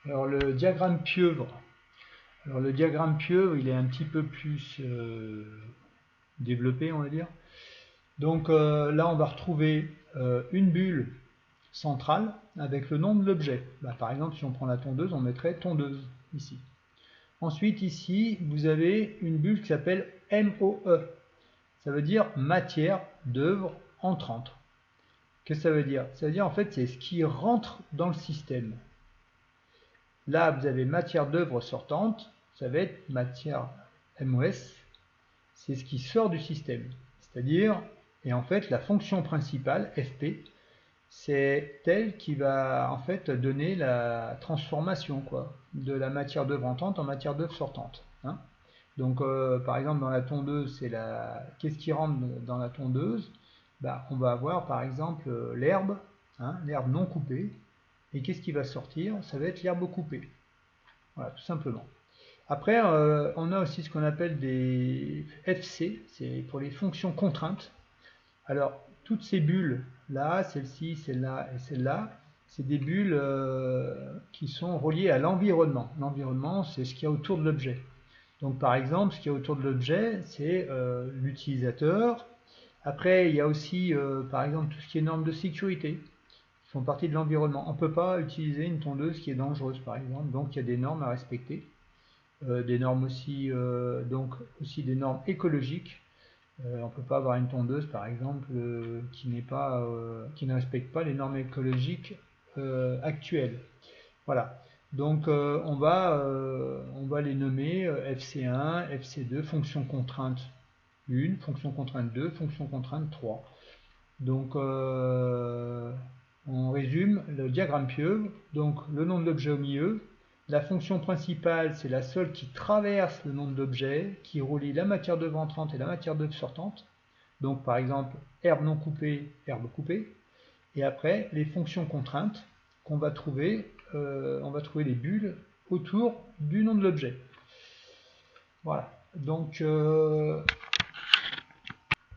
Alors le diagramme pieuvre. Alors le diagramme pieuvre, il est un petit peu plus développé, on va dire. Donc là, on va retrouver une bulle centrale avec le nom de l'objet. Bah, par exemple, si on prend la tondeuse, on mettrait tondeuse ici. Ensuite, ici, vous avez une bulle qui s'appelle MOE. Ça veut dire matière d'œuvre entrante. Qu'est-ce que ça veut dire? Ça veut dire en fait c'est ce qui rentre dans le système. Là, vous avez matière d'œuvre sortante, ça va être matière MOS, c'est ce qui sort du système. C'est-à-dire, et en fait, la fonction principale, FP, c'est elle qui va en fait donner la transformation quoi, de la matière d'œuvre entrante en matière d'œuvre sortante. Hein. Donc, par exemple, dans la tondeuse, c'est la. Qu'est-ce qui rentre dans la tondeuse? Bah, on va avoir par exemple l'herbe, hein, l'herbe non coupée. Et qu'est-ce qui va sortir? Ça va être l'herbe coupée. Voilà, tout simplement. Après, on a aussi ce qu'on appelle des FC, c'est pour les fonctions contraintes. Alors, toutes ces bulles, là, celle-ci, celle-là et celle-là, c'est des bulles qui sont reliées à l'environnement. L'environnement, c'est ce qu'il y a autour de l'objet. Donc, par exemple, ce qu'il y a autour de l'objet, c'est l'utilisateur. Après, il y a aussi, par exemple, tout ce qui est normes de sécurité qui font partie de l'environnement. On ne peut pas utiliser une tondeuse qui est dangereuse, par exemple. Donc, il y a des normes à respecter. Des normes aussi, donc aussi des normes écologiques. On ne peut pas avoir une tondeuse, par exemple, qui ne respecte pas les normes écologiques actuelles. Voilà. Donc on va les nommer FC1, FC2, fonction contrainte 1, fonction contrainte 2, fonction contrainte 3. Donc on résume le diagramme pieuvre. Donc le nom de l'objet au milieu. La fonction principale, c'est la seule qui traverse le nom de l'objet, qui relie la matière d'œuvre entrante et la matière d'œuvre sortante. Donc par exemple, herbe non coupée, herbe coupée. Et après, les fonctions contraintes qu'on va trouver, on va trouver les bulles autour du nom de l'objet. Voilà. Donc